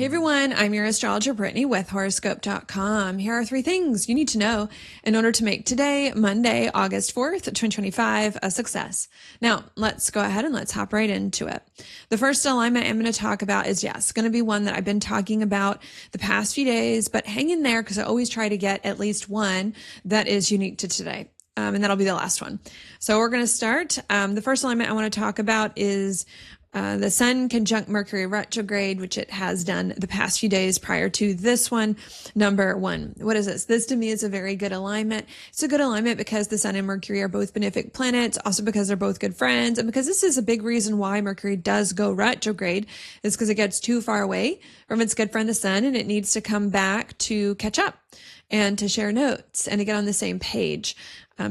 Hey everyone, I'm your astrologer Brittany with horoscope.com. Here are three things you need to know in order to make today, Monday, August 4th, 2025, a success. Now, let's go ahead and let's hop right into it. The first alignment I'm going to talk about is, yes, going to be one that I've been talking about the past few days, but hang in there because I always try to get at least one that is unique to today. And that'll be the last one. So we're going to start. The first alignment I want to talk about is the Sun conjunct Mercury retrograde, which it has done the past few days prior to this one. Number one, what is this? This to me is a very good alignment. It's a good alignment because the Sun and Mercury are both benefic planets, also because they're both good friends, and because this is a big reason why Mercury does go retrograde is because it gets too far away from its good friend, the Sun, and it needs to come back to catch up and to share notes and to get on the same page.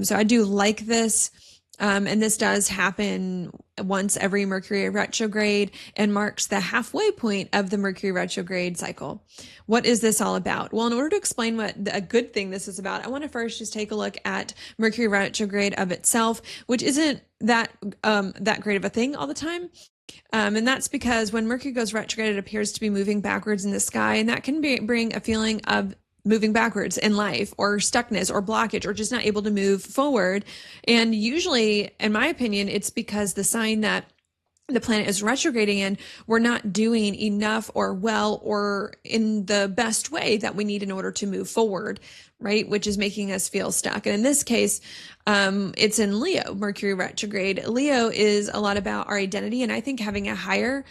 So I do like this. And this does happen once every Mercury retrograde and marks the halfway point of the Mercury retrograde cycle. What is this all about? Well, in order to explain what a good thing this is about, I want to first just take a look at Mercury retrograde of itself, which isn't that great of a thing all the time. And that's because when Mercury goes retrograde, it appears to be moving backwards in the sky, and that can bring a feeling of moving backwards in life or stuckness or blockage or just not able to move forward. And usually, in my opinion, it's because the sign that the planet is retrograding in, we're not doing enough or well or in the best way that we need in order to move forward, right? Which is making us feel stuck. And in this case, it's in Leo, Mercury retrograde. Leo is a lot about our identity. And I think having a higher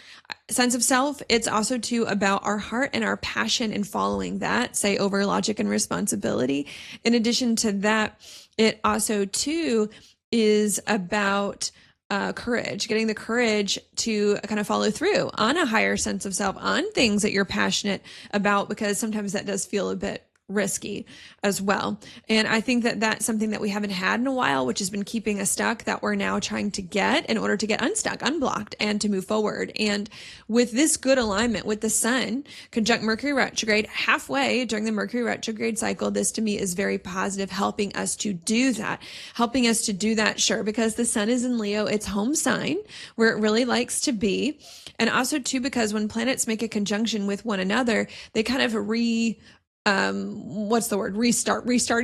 sense of self, it's also too about our heart and our passion in following that, say over logic and responsibility. In addition to that, it also too is about courage, getting the courage to kind of follow through on a higher sense of self, on things that you're passionate about, because sometimes that does feel a bit risky as well. And I think that that's something that we haven't had in a while, which has been keeping us stuck, that we're now trying to get in order to get unstuck, unblocked, and to move forward. And with this good alignment with the Sun conjunct Mercury retrograde halfway during the Mercury retrograde cycle, this to me is very positive, helping us to do that, sure, because the Sun is in Leo, its home sign where it really likes to be. And also too, because when planets make a conjunction with one another, they kind of restart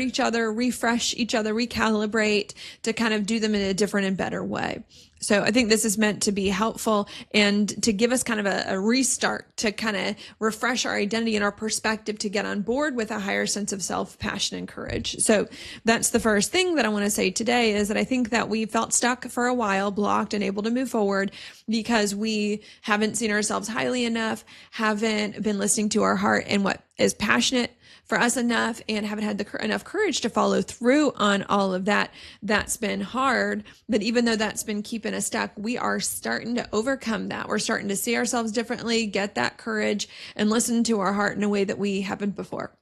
each other, refresh each other, recalibrate to kind of do them in a different and better way. So I think this is meant to be helpful and to give us kind of a restart, to kind of refresh our identity and our perspective, to get on board with a higher sense of self, passion, and courage. So that's the first thing that I want to say today, is that I think that we felt stuck for a while, blocked, and able to move forward because we haven't seen ourselves highly enough, haven't been listening to our heart and what is passionate for us enough, and haven't had enough courage to follow through on all of that. That's been hard. But even though that's been keeping us stuck, we are starting to overcome that. We're starting to see ourselves differently, get that courage, and listen to our heart in a way that we haven't before.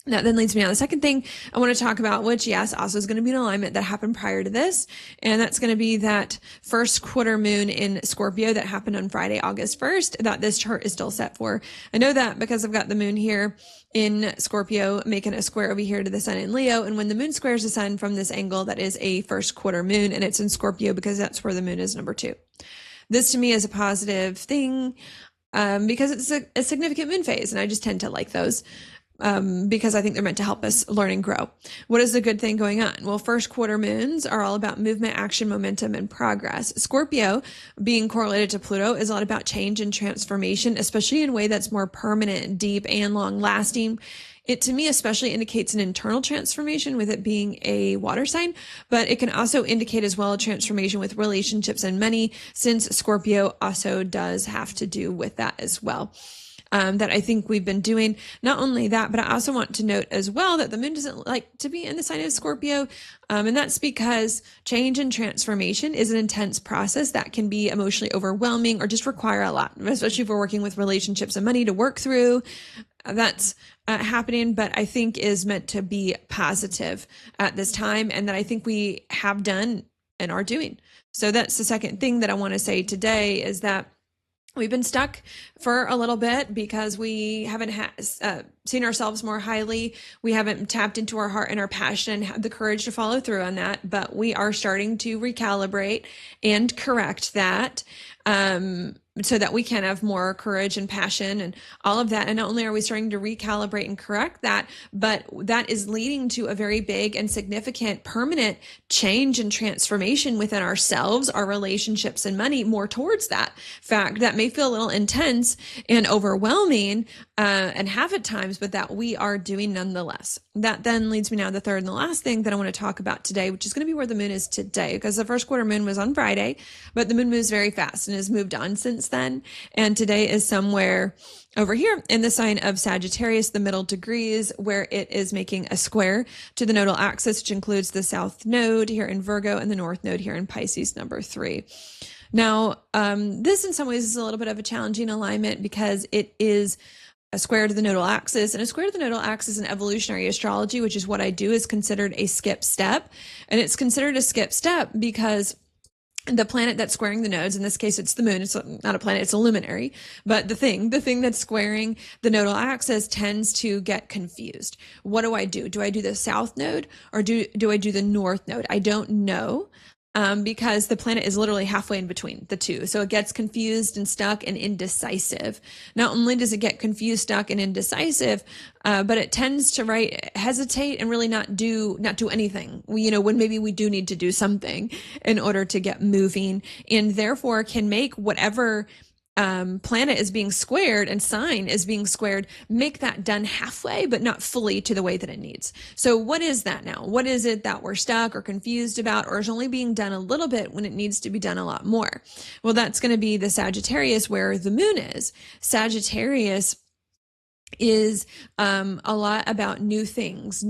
That then leads me on the second thing I want to talk about, which, yes, also is going to be an alignment that happened prior to this. And that's going to be that first quarter moon in Scorpio that happened on Friday, August 1st, that this chart is still set for. I know that because I've got the moon here in Scorpio making a square over here to the Sun in Leo. And when the moon squares the Sun from this angle, that is a first quarter moon, and it's in Scorpio because that's where the moon is number 2. This to me is a positive thing because it's a significant moon phase, and I just tend to like those. Because I think they're meant to help us learn and grow. What is the good thing going on? Well, first quarter moons are all about movement, action, momentum, and progress. Scorpio, being correlated to Pluto, is a lot about change and transformation, especially in a way that's more permanent, deep, and long lasting. It, to me, especially indicates an internal transformation with it being a water sign, but it can also indicate as well a transformation with relationships and money, since Scorpio also does have to do with that as well. That I think we've been doing. Not only that, but I also want to note as well that the moon doesn't like to be in the sign of Scorpio. And that's because change and transformation is an intense process that can be emotionally overwhelming or just require a lot, especially if we're working with relationships and money to work through. That's happening, but I think is meant to be positive at this time, and that I think we have done and are doing. So that's the second thing that I want to say today, is that we've been stuck for a little bit because we haven't seen ourselves more highly. We haven't tapped into our heart and our passion and had the courage to follow through on that. But we are starting to recalibrate and correct that. so that we can have more courage and passion and all of that. And not only are we starting to recalibrate and correct that, but that is leading to a very big and significant permanent change and transformation within ourselves, our relationships, and money more towards that fact that may feel a little intense and overwhelming and have at times, but that we are doing nonetheless. That then leads me now to the third and the last thing that I want to talk about today, which is going to be where the moon is today, because the first quarter moon was on Friday, but the moon moves very fast and has moved on since then. And today is somewhere over here in the sign of Sagittarius, the middle degrees, where it is making a square to the nodal axis, which includes the south node here in Virgo and the north node here in Pisces, number 3. Now, this in some ways is a little bit of a challenging alignment because it is a square to the nodal axis, and a square to the nodal axis in evolutionary astrology, which is what I do, is considered a skip step. And it's considered a skip step because the planet that's squaring the nodes, in this case, it's the moon. It's not a planet, it's a luminary. But the thing that's squaring the nodal axis tends to get confused. What do I do? Do I do the south node or do I do the north node? I don't know. Because the planet is literally halfway in between the two. So it gets confused and stuck and indecisive. Not only does it get confused, stuck, and indecisive, but it tends to hesitate and really not do anything. When maybe we do need to do something in order to get moving, and therefore can make whatever planet is being squared and sign is being squared, make that done halfway, but not fully to the way that it needs. So what is that now? What is it that we're stuck or confused about, or is only being done a little bit when it needs to be done a lot more? Well, that's going to be the Sagittarius where the moon is. Sagittarius is a lot about new things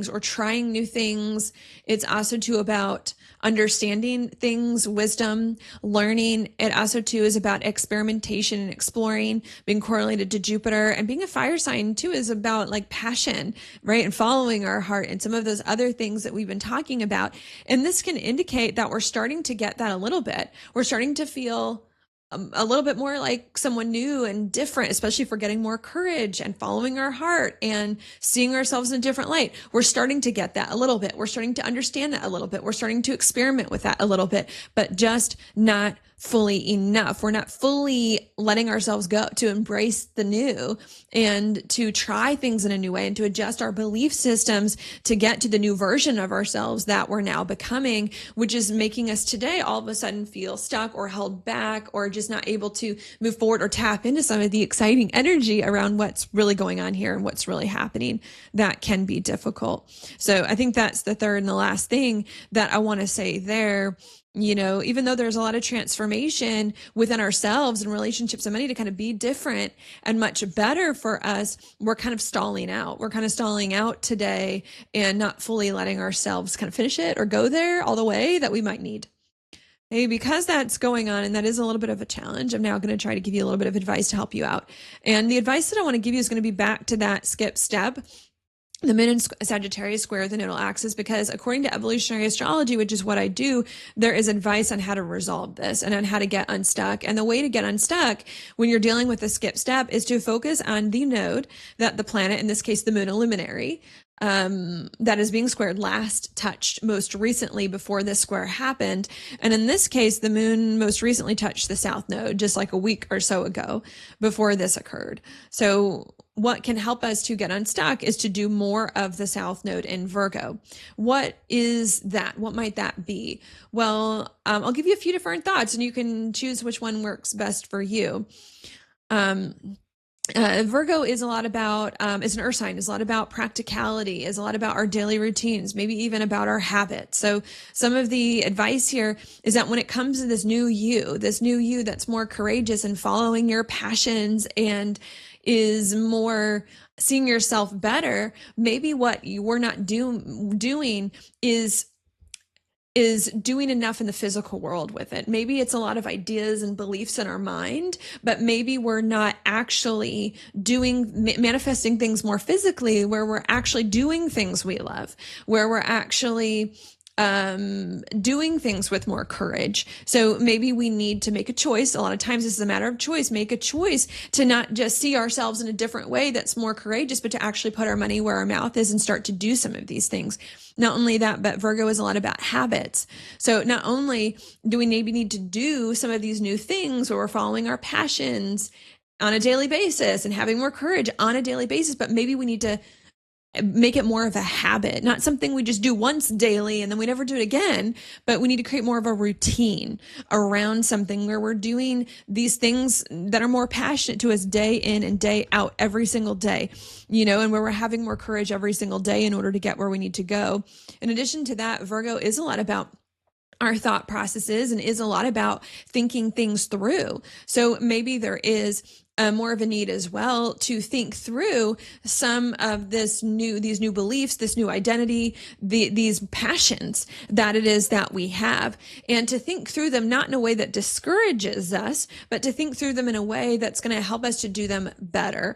or trying new things. It's also too about understanding things, wisdom, learning. It also too is about experimentation and exploring, being correlated to Jupiter, and being a fire sign too is about like passion, right? And following our heart and some of those other things that we've been talking about. And this can indicate that we're starting to get that a little bit. We're starting to feel a little bit more like someone new and different, especially if we're getting more courage and following our heart and seeing ourselves in a different light. We're starting to get that a little bit. We're starting to understand that a little bit. We're starting to experiment with that a little bit, but just not fully enough. We're not fully letting ourselves go to embrace the new and to try things in a new way and to adjust our belief systems to get to the new version of ourselves that we're now becoming, which is making us today all of a sudden feel stuck or held back or just not able to move forward or tap into some of the exciting energy around what's really going on here and what's really happening. That can be difficult. So I think that's the third and the last thing that I want to say there. Even though there's a lot of transformation within ourselves and relationships and money to kind of be different and much better for us, we're kind of stalling out. We're kind of stalling out today and not fully letting ourselves kind of finish it or go there all the way that we might need. Hey, because that's going on and that is a little bit of a challenge, I'm now going to try to give you a little bit of advice to help you out. And the advice that I want to give you is going to be back to that skip step. The moon in Sagittarius square the nodal axis, because according to evolutionary astrology, which is what I do, there is advice on how to resolve this and on how to get unstuck. And the way to get unstuck when you're dealing with a skip step is to focus on the node that the planet, in this case, the moon, a luminary, that is being squared last touched most recently before this square happened. And in this case, the moon most recently touched the south node just like a week or so ago before this occurred. So what can help us to get unstuck is to do more of the south node in Virgo. What is that? What might that be? Well, I'll give you a few different thoughts and you can choose which one works best for you. Virgo is a lot about, is an earth sign, is a lot about practicality, is a lot about our daily routines, maybe even about our habits. So some of the advice here is that when it comes to this new you that's more courageous and following your passions and is more seeing yourself better, maybe what you were not doing is doing enough in the physical world with it. Maybe it's a lot of ideas and beliefs in our mind, but maybe we're not actually manifesting things more physically, where we're actually doing things we love, where we're actually doing things with more courage. So maybe we need to make a choice. A lot of times this is a matter of choice. Make a choice to not just see ourselves in a different way that's more courageous, but to actually put our money where our mouth is and start to do some of these things. Not only that, but Virgo is a lot about habits. So not only do we maybe need to do some of these new things where we're following our passions on a daily basis and having more courage on a daily basis, but maybe we need to make it more of a habit, not something we just do once daily and then we never do it again, but we need to create more of a routine around something where we're doing these things that are more passionate to us day in and day out every single day, and where we're having more courage every single day in order to get where we need to go. In addition to that, Virgo is a lot about our thought processes and is a lot about thinking things through. So maybe there is more of a need as well to think through some of these new beliefs, this new identity, these passions that it is that we have, and to think through them not in a way that discourages us, but to think through them in a way that's going to help us to do them better,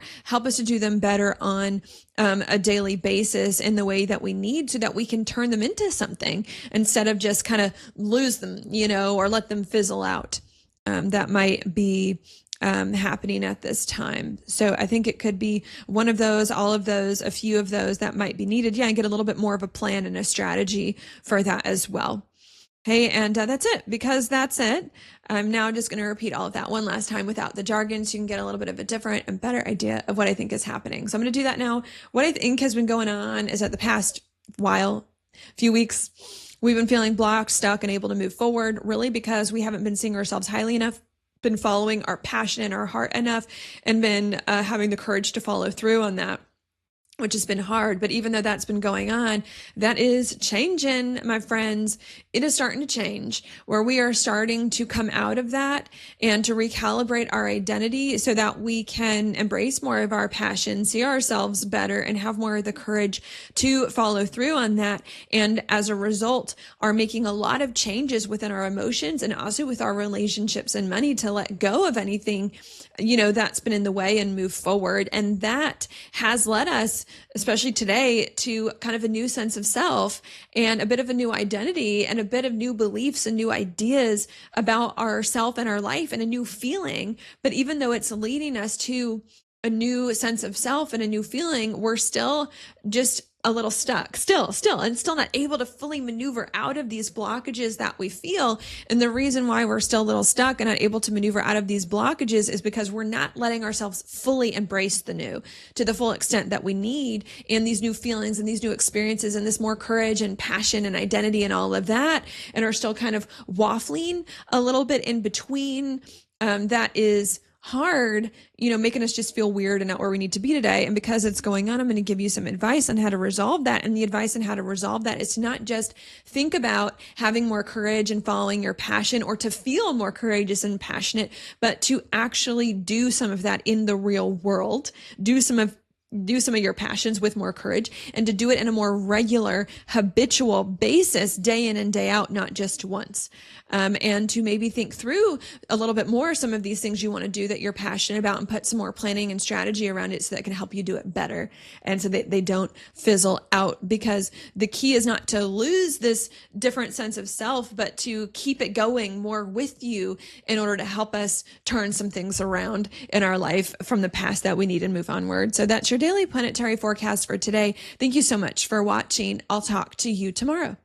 on a daily basis in the way that we need, so that we can turn them into something instead of just kind of lose them, or let them fizzle out. That might be happening at this time. So I think it could be one of those, all of those, a few of those that might be needed. Yeah, and get a little bit more of a plan and a strategy for that as well. Okay, and that's it, because that's it. I'm now just going to repeat all of that one last time without the jargon, so you can get a little bit of a different and better idea of what I think is happening. So I'm going to do that now. What I think has been going on is that the past few weeks, we've been feeling blocked, stuck, and able to move forward, really because we haven't been seeing ourselves highly enough, been following our passion and our heart enough, and been having the courage to follow through on that, which has been hard. But even though that's been going on, that is changing, my friends. It is starting to change, where we are starting to come out of that and to recalibrate our identity so that we can embrace more of our passion, see ourselves better, and have more of the courage to follow through on that. And as a result, are making a lot of changes within our emotions and also with our relationships and money to let go of anything, that's been in the way and move forward. And that has led us, especially today, to kind of a new sense of self and a bit of a new identity and a bit of new beliefs and new ideas about ourself and our life and a new feeling. But even though it's leading us to a new sense of self and a new feeling, we're still just a little stuck, still not able to fully maneuver out of these blockages that we feel. And the reason why we're still a little stuck and not able to maneuver out of these blockages is because we're not letting ourselves fully embrace the new to the full extent that we need, and these new feelings and these new experiences and this more courage and passion and identity and all of that, and are still kind of waffling a little bit in between. That is hard, making us just feel weird and not where we need to be today. And because it's going on, I'm going to give you some advice on how to resolve that. And the advice on how to resolve that is to not just think about having more courage and following your passion, or to feel more courageous and passionate, but to actually do some of that in the real world, do some of your passions with more courage, and to do it in a more regular, habitual basis, day in and day out, not just once. And to maybe think through a little bit more some of these things you want to do that you're passionate about, and put some more planning and strategy around it so that can help you do it better, and so that they don't fizzle out. Because the key is not to lose this different sense of self, but to keep it going more with you in order to help us turn some things around in our life from the past that we need and move onward. So that's your daily planetary forecast for today. Thank you so much for watching. I'll talk to you tomorrow.